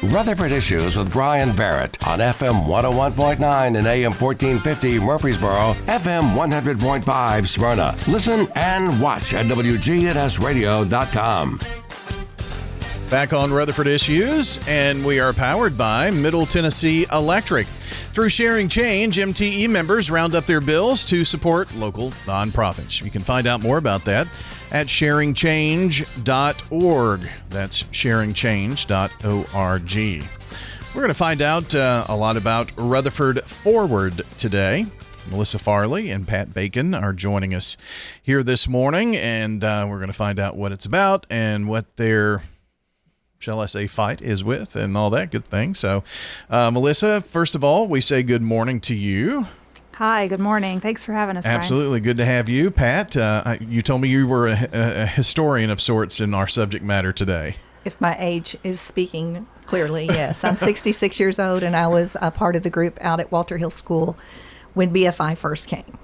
Rutherford Issues with Bryan Barrett on FM 101.9 and AM 1450 Murfreesboro, FM 100.5 Smyrna. Listen and watch at WGNSradio.com. Back on Rutherford Issues, and we are powered by Middle Tennessee Electric. Through Sharing Change, MTE members round up their bills to support local nonprofits. You can find out more about that at sharingchange.org. That's sharingchange.org. We're going to find out a lot about Rutherford Forward today. Melissa Farley and Pat Bacon are joining us here this morning, and we're going to find out what it's about and what their, shall I say, fight is with and all that good thing. So, Melissa, first of all, we say good morning to you. Hi, good morning. Thanks for having us, Bryan. Absolutely. Good to have you. Pat, you told me you were a historian of sorts in our subject matter today. If my age is speaking clearly, yes. I'm 66 years old, and I was a part of the group out at Walter Hill School when BFI first came.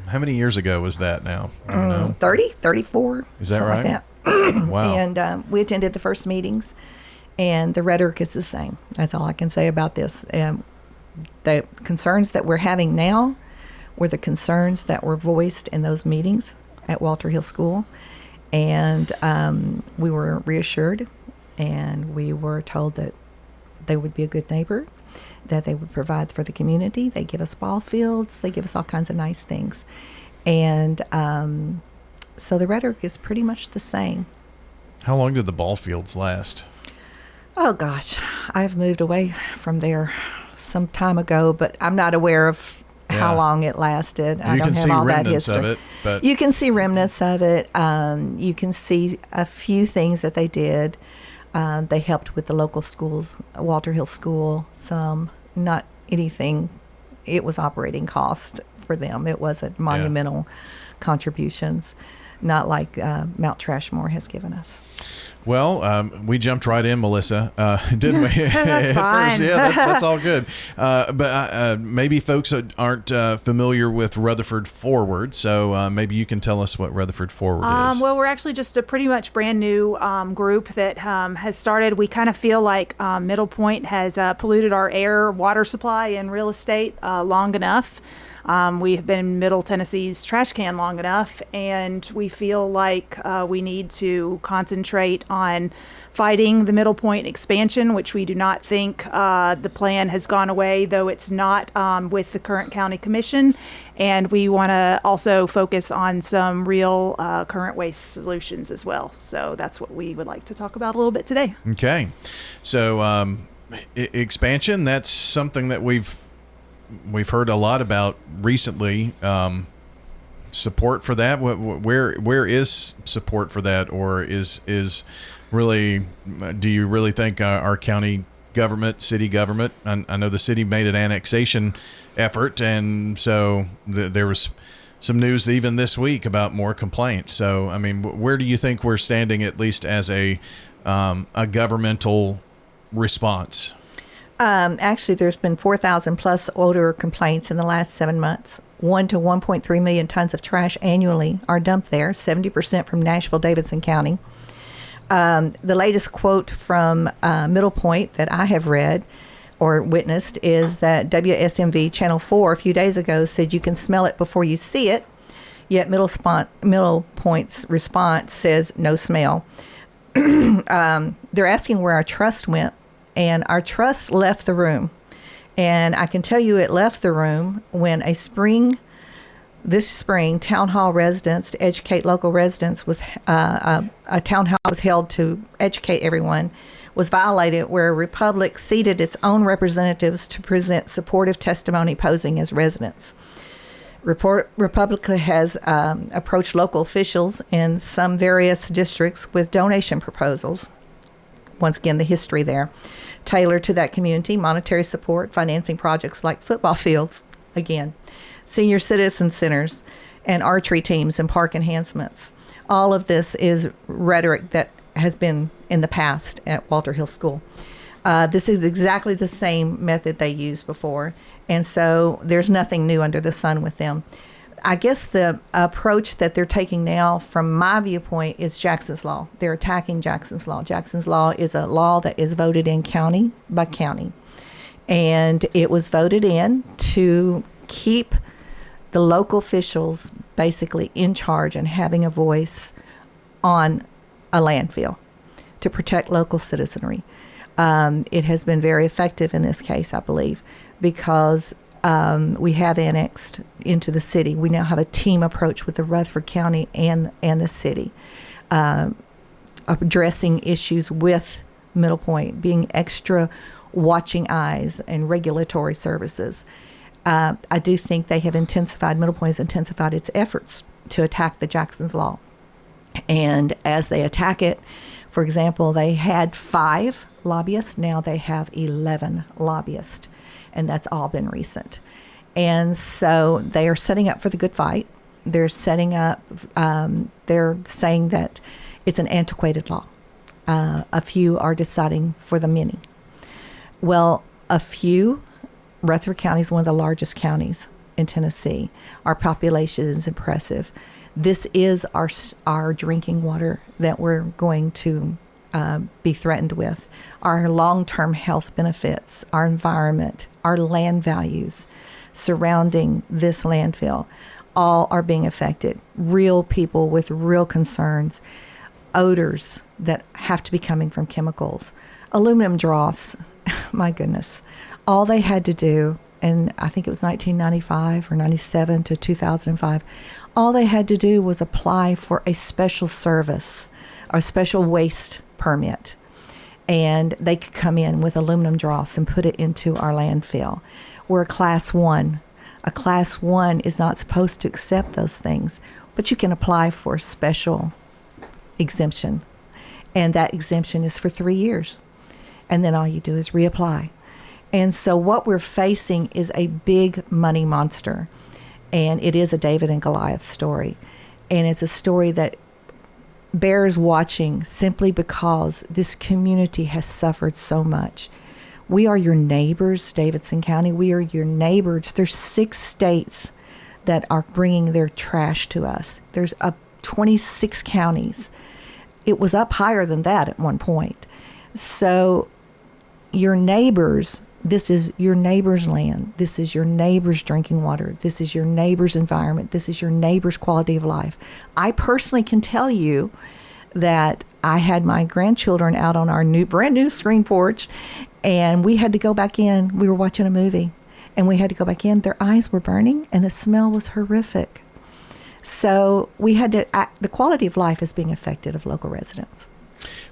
How many years ago was that now? I don't know. 30, 34. Is that right? Like that. Wow. And we attended the first meetings, and the rhetoric is the same. That's all I can say about this. The concerns that we're having now were the concerns that were voiced in those meetings at Walter Hill School. And we were reassured, and we were told that they would be a good neighbor, that they would provide for the community. They give us ball fields. They give us all kinds of nice things. And so the rhetoric is pretty much the same. How long did the ball fields last? Oh, gosh. I've moved away from there some time ago, but I'm not aware of how long it lasted. I don't have all that history. Of it, but you can see remnants of it. You can see a few things that they did. They helped with the local schools, Walter Hill School, some, not anything. It was operating cost for them. It wasn't monumental contributions, not like Mount Trashmore has given us. Well, we jumped right in, Melissa, didn't we? That's fine. Yeah, that's all good. But maybe folks aren't familiar with Rutherford Forward, so maybe you can tell us what Rutherford Forward is. Well, we're actually just a pretty much brand new group that has started. We kind of feel like Middle Point has polluted our air, water supply, and real estate long enough. We have been in Middle Tennessee's trash can long enough, and we feel like we need to concentrate on fighting the Middle Point expansion, which we do not think the plan has gone away, though it's not with the current county commission. And we want to also focus on some real current waste solutions as well. So that's what we would like to talk about a little bit today. Okay. So expansion, that's something that we've heard a lot about recently. Support for that. Where is support for that, or is really? Do you really think our county government, city government? I know the city made an annexation effort, and so there was some news even this week about more complaints. So I mean, where do you think we're standing, at least as a governmental response? Actually, there's been 4,000 plus odor complaints in the last 7 months. 1 to 1.3 million tons of trash annually are dumped there, 70% from Nashville-Davidson County. The latest quote from Middle Point that I have read or witnessed is that WSMV Channel 4 a few days ago said you can smell it before you see it, yet Middle Point's response says no smell. They're asking where our trust went. And our trust left the room. And I can tell you it left the room when this spring, town hall residents to educate local residents was a town hall was held to educate everyone, was violated where Republic seated its own representatives to present supportive testimony posing as residents. Republic has approached local officials in some various districts with donation proposals. Once again, the history there. Tailored to that community, monetary support, financing projects like football fields, again, senior citizen centers, and archery teams and park enhancements. All of this is rhetoric that has been in the past at Walter Hill School. This is exactly the same method they used before, and so there's nothing new under the sun with them. I guess the approach that they're taking now, from my viewpoint, is Jackson's Law. They're attacking Jackson's Law. Jackson's Law is a law that is voted in county by county. And it was voted in to keep the local officials basically in charge and having a voice on a landfill to protect local citizenry. It has been very effective in this case, I believe, because we have annexed into the city. We now have a team approach with the Rutherford County and the city, addressing issues with Middle Point, being extra watching eyes and regulatory services. I do think they have intensified, Middle Point has intensified its efforts to attack the Jackson's Law. And as they attack it, for example, they had 5 lobbyists. Now they have 11 lobbyists. And that's all been recent. And so they are setting up for the good fight. They're setting up, they're saying that it's an antiquated law. A few are deciding for the many. Well, Rutherford County is one of the largest counties in Tennessee. Our population is impressive. This is our drinking water that we're going to be threatened with. Our long-term health benefits, our environment, our land values surrounding this landfill, all are being affected. Real people with real concerns, odors that have to be coming from chemicals, aluminum dross. My goodness. All they had to do, and I think it was 1995 or 97 to 2005, all they had to do was apply for a special service or a special waste permit. And they could come in with aluminum dross and put it into our landfill. We're a Class 1. A Class 1 is not supposed to accept those things, but you can apply for a special exemption. And that exemption is for 3 years. And then all you do is reapply. And so what we're facing is a big money monster. And it is a David and Goliath story. And it's a story that bears watching simply because this community has suffered so much. We are your neighbors, Davidson County. We are your neighbors. There's 6 states that are bringing their trash to us. There's 26 counties. It was up higher than that at one point. So your neighbors, this is your neighbor's land. This is your neighbor's drinking water. This is your neighbor's environment. This is your neighbor's quality of life. I personally can tell you that I had my grandchildren out on our brand new screen porch, and we had to go back in. We were watching a movie, and we had to go back in. Their eyes were burning, and the smell was horrific. So we had to, the quality of life is being affected of local residents.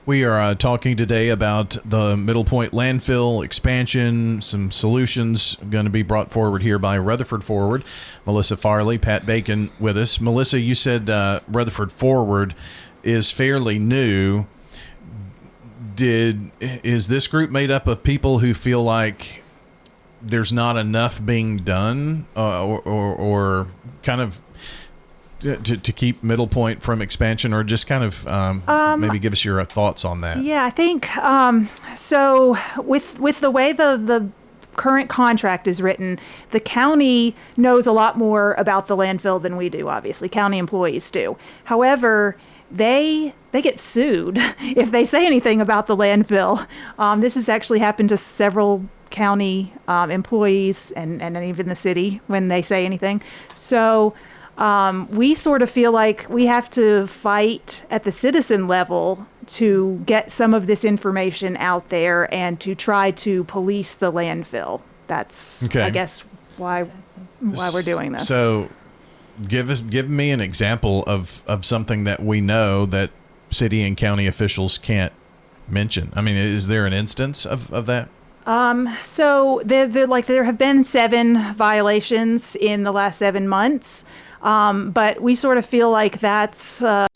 We are talking today about the Middle Point landfill expansion, some solutions going to be brought forward here by Rutherford Forward. Melissa Farley, Pat Bacon with us. Melissa, you said Rutherford Forward is fairly new. Is this group made up of people who feel like there's not enough being done or kind of to keep Middle Point from expansion, or just kind of maybe give us your thoughts on that? Yeah, I think so. With the way the current contract is written, the county knows a lot more about the landfill than we do. Obviously, county employees do. However, they get sued if they say anything about the landfill. This has actually happened to several county employees and even the city when they say anything. So. We sort of feel like we have to fight at the citizen level to get some of this information out there and to try to police the landfill. That's, okay. I guess, why we're doing this. So give me an example of something that we know that city and county officials can't mention. I mean, is there an instance of that? So there have been 7 violations in the last 7 months. But we sort of feel like that's a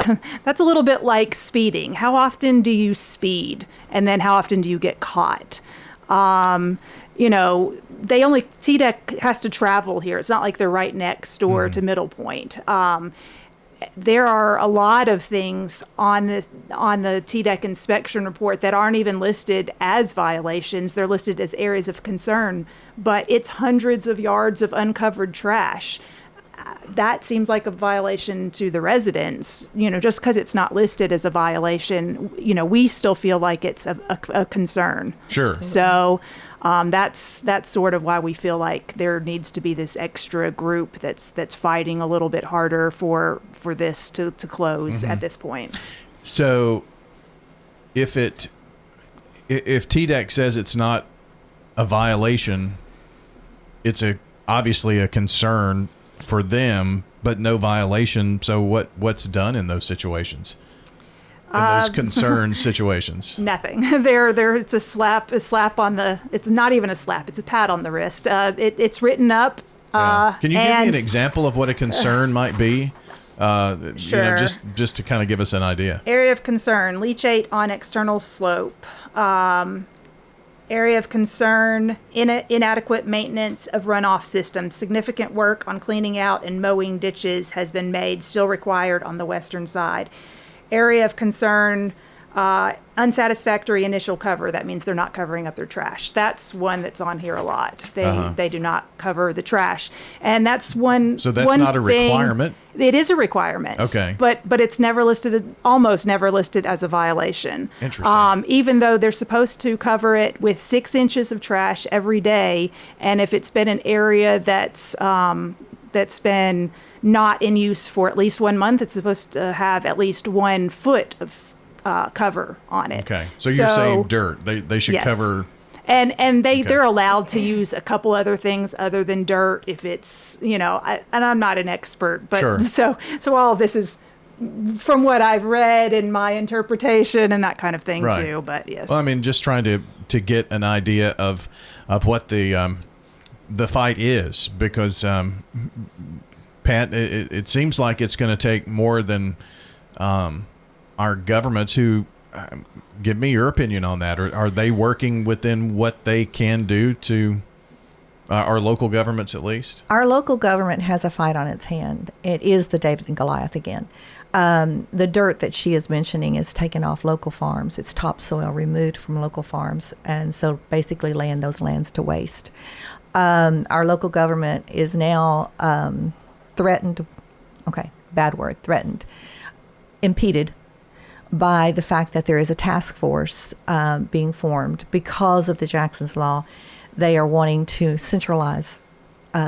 little bit like speeding. How often do you speed? And then how often do you get caught? TDEC has to travel here. It's not like they're right next door to Middle Point. There are a lot of things on the TDEC inspection report that aren't even listed as violations. They're listed as areas of concern, but it's hundreds of yards of uncovered trash. that seems like a violation to the residents. Just because it's not listed as a violation, we still feel like it's a concern. Sure. So that's sort of why we feel like there needs to be this extra group that's fighting a little bit harder for this to close at this point. So if TDEC says it's not a violation, it's obviously a concern for them, but no violation. So what's done in those situations? In those concern situations? Nothing. It's a slap on the. It's not even a slap. It's a pat on the wrist. It's written up. Yeah. Can you give me an example of what a concern might be? Sure. Just to kind of give us an idea. Area of concern: leachate on external slope. Area of concern: inadequate maintenance of runoff systems. Significant work on cleaning out and mowing ditches has been made, still required on the western side. Area of concern: unsatisfactory initial cover. That means they're not covering up their trash. That's one that's on here a lot. They do not cover the trash, and that's one. So that's one not a thing, requirement. It is a requirement. Okay. But it's never listed, almost never listed as a violation. Interesting. Even though they're supposed to cover it with 6 inches of trash every day, and if it's been an area that's been not in use for at least 1 month, it's supposed to have at least 1 foot of cover on it. Okay. So you're saying dirt. They should Yes. cover. And they're allowed to use a couple other things other than dirt if it's, and I'm not an expert, but Sure. so all of this is from what I've read and my interpretation and that kind of thing Right. too. But yes. Well, I mean, just trying to get an idea of what the fight is, because Pat, it seems like it's going to take more than our governments who. Give me your opinion on that. Are they working within what they can do to our local governments, at least? Our local government has a fight on its hand. It is the David and Goliath again. The dirt that she is mentioning is taken off local farms. It's topsoil removed from local farms, and so basically laying those lands to waste. Our local government is now threatened. Okay, bad word. Threatened, impeded by the fact that there is a task force being formed because of the Jackson's Law. They are wanting to centralize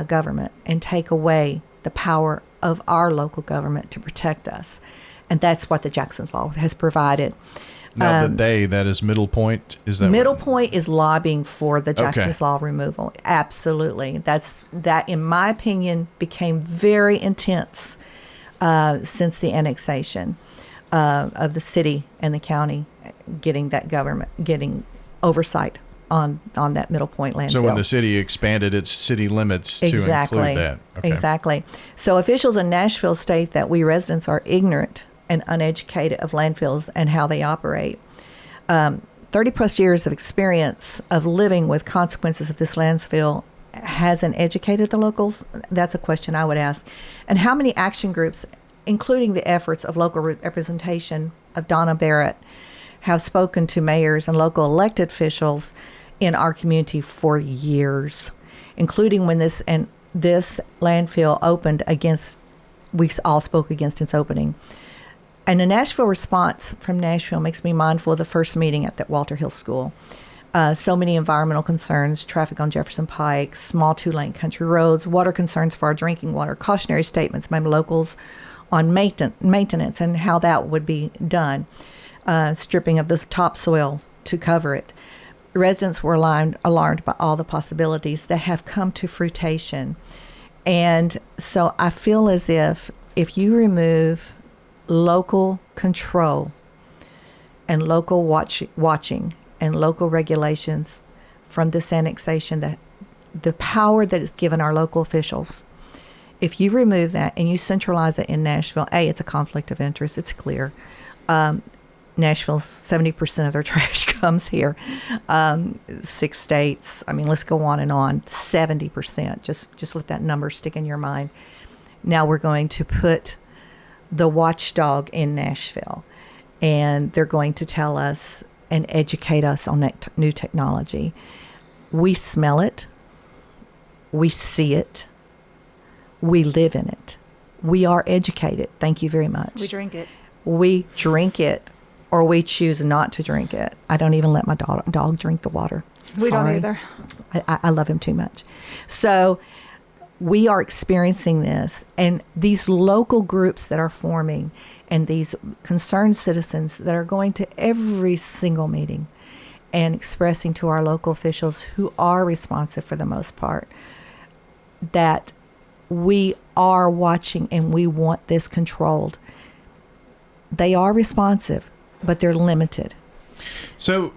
government and take away the power of our local government to protect us. And that's what the Jackson's Law has provided. Now, that is Middle Point? Is that Middle Point is lobbying for the Jackson's Okay. Law removal. Absolutely. That, in my opinion, became very intense since the annexation of the city and the county getting oversight on that Middle Point landfill. So when the city expanded its city limits to include that. Okay. Exactly. So officials in Nashville state that we residents are ignorant and uneducated of landfills and how they operate. 30 plus years of experience of living with consequences of this landfill hasn't educated the locals? That's a question I would ask. And how many action groups, including the efforts of local representation of Donna Barrett, have spoken to mayors and local elected officials in our community for years, including when this landfill opened we all spoke against its opening. And the Nashville response from Nashville makes me mindful of the first meeting at that Walter Hill School. So many environmental concerns, traffic on Jefferson Pike, small 2-lane country roads, water concerns for our drinking water, cautionary statements by locals on maintenance and how that would be done, stripping of this topsoil to cover it. Residents were alarmed by all the possibilities that have come to fruition. And so I feel as if you remove local control and local watching and local regulations from this annexation, that the power that is given our local officials, if you remove that and you centralize it in Nashville, it's a conflict of interest. It's clear. Nashville, 70% of their trash comes here. 6 states. I mean, let's go on and on. 70%. Just let that number stick in your mind. Now we're going to put the watchdog in Nashville, and they're going to tell us and educate us on that new technology. We smell it. We see it. We live in it. We are educated. Thank you very much. We drink it. We drink it, or we choose not to drink it. I don't even let my dog drink the water. We Sorry. don't either. I love him too much. So we are experiencing this, and these local groups that are forming and these concerned citizens that are going to every single meeting and expressing to our local officials, who are responsive for the most part, that we are watching and we want this controlled. They are responsive, but they're limited. So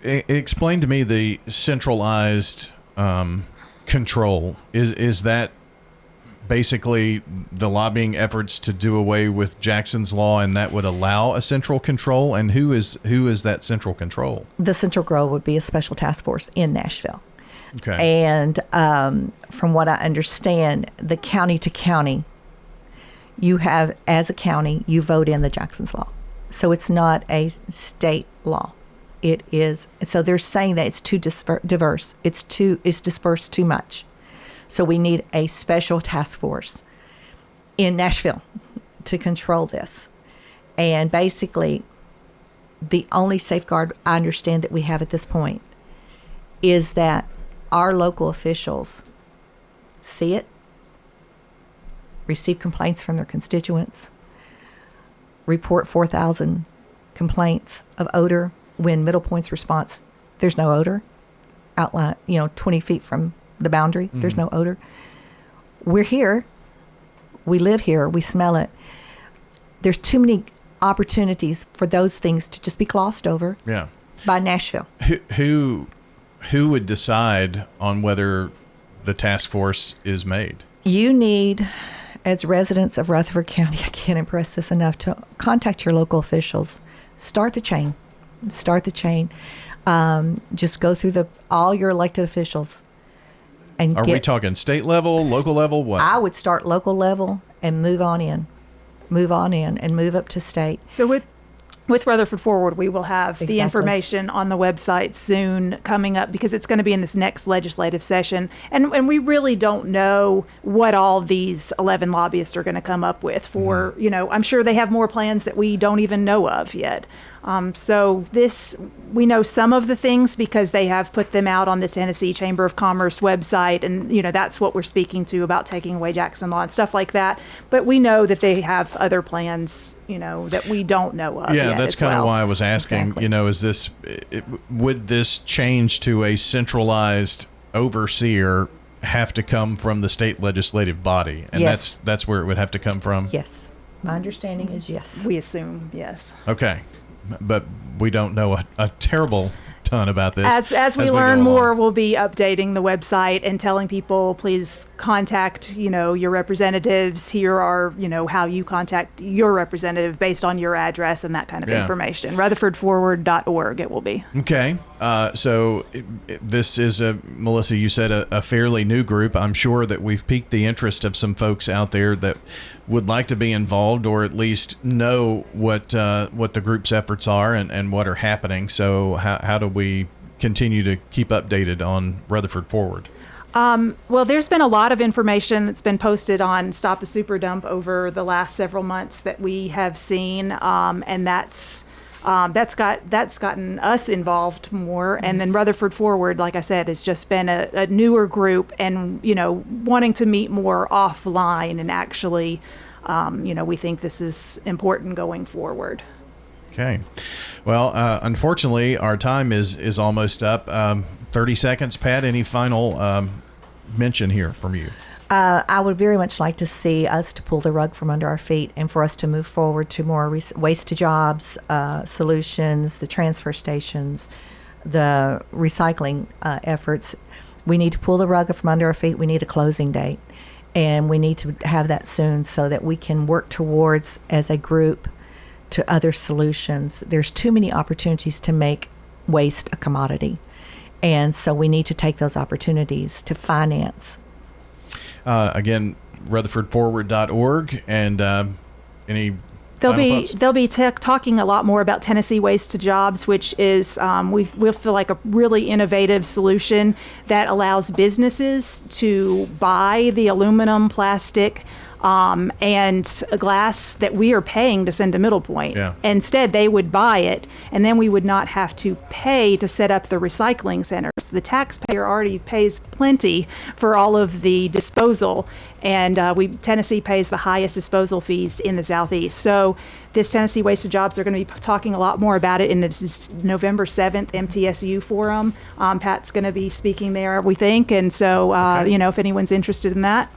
explain to me the centralized control. Is that basically the lobbying efforts to do away with Jackson's Law, and that would allow a central control? And who is that central control? The central control would be a special task force in Nashville. Okay. And from what I understand, the county to county, you have, as a county, you vote in the Jackson's Law. So it's not a state law. It is. So they're saying that it's too diverse. It's dispersed too much. So we need a special task force in Nashville to control this. And basically, the only safeguard I understand that we have at this point is that our local officials see it, receive complaints from their constituents, report 4,000 complaints of odor when Middle Point's response, there's no odor. Outline, 20 feet from the boundary, there's no odor. We're here. We live here. We smell it. There's too many opportunities for those things to just be glossed over by Nashville. Who would decide on whether the task force is made? You need, as residents of Rutherford County, I can't impress this enough, to contact your local officials. Start the chain. Just go through all your elected officials. And Are we talking state level, local level, what? I would start local level and move on in and move up to state. So with Rutherford Forward, we will have Exactly. the information on the website soon coming up, because it's going to be in this next legislative session. And we really don't know what all these 11 lobbyists are going to come up with for, I'm sure they have more plans that we don't even know of yet. So we know some of the things because they have put them out on the Tennessee Chamber of Commerce website. And, that's what we're speaking to about taking away Jackson Law and stuff like that. But we know that they have other plans, that we don't know of yet. Yeah, that's kind of why I was asking, Exactly. Would this change to a centralized overseer have to come from the state legislative body? And Yes. that's where it would have to come from? Yes. My understanding is yes. We assume, yes. Okay. But we don't know a terrible ton about this. As we go learn along. more, we'll be updating the website and telling people, please contact, your representatives. Here are, how you contact your representative based on your address and that kind of information. Rutherfordforward.org it will be. Okay. So this is Melissa, you said a fairly new group. I'm sure that we've piqued the interest of some folks out there that would like to be involved, or at least know what the group's efforts are and what are happening. So how do we continue to keep updated on Rutherford Forward? Well, there's been a lot of information that's been posted on Stop the Super Dump over the last several months that we have seen, and that's gotten us involved more. And then Rutherford Forward, like I said, has just been a newer group, and wanting to meet more offline, and actually, we think this is important going forward. Okay. Well, unfortunately, our time is almost up. 30 seconds, Pat. Any final mention here from you? I would very much like to see us to pull the rug from under our feet and for us to move forward to more waste to jobs solutions, the transfer stations, the recycling efforts. We need to pull the rug from under our feet. We need a closing date, and we need to have that soon so that we can work towards, as a group, to other solutions. There's too many opportunities to make waste a commodity, and so we need to take those opportunities to finance. Again, rutherfordforward.org, and any They'll be talking a lot more about Tennessee Waste to Jobs, which is we feel like a really innovative solution that allows businesses to buy the aluminum, plastic, and a glass that we are paying to send to Middle Point. Yeah. Instead, they would buy it, and then we would not have to pay to set up the recycling centers. The taxpayer already pays plenty for all of the disposal, and Tennessee pays the highest disposal fees in the Southeast. So this Tennessee Waste to Jobs, they're going to be talking a lot more about it in the November 7th MTSU forum. Pat's going to be speaking there, we think, and so if anyone's interested in that.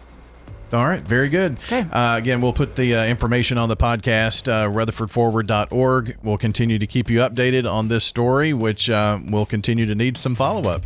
All right. Very good. Okay. Again, we'll put the information on the podcast, rutherfordforward.org. We'll continue to keep you updated on this story, which will continue to need some follow-up.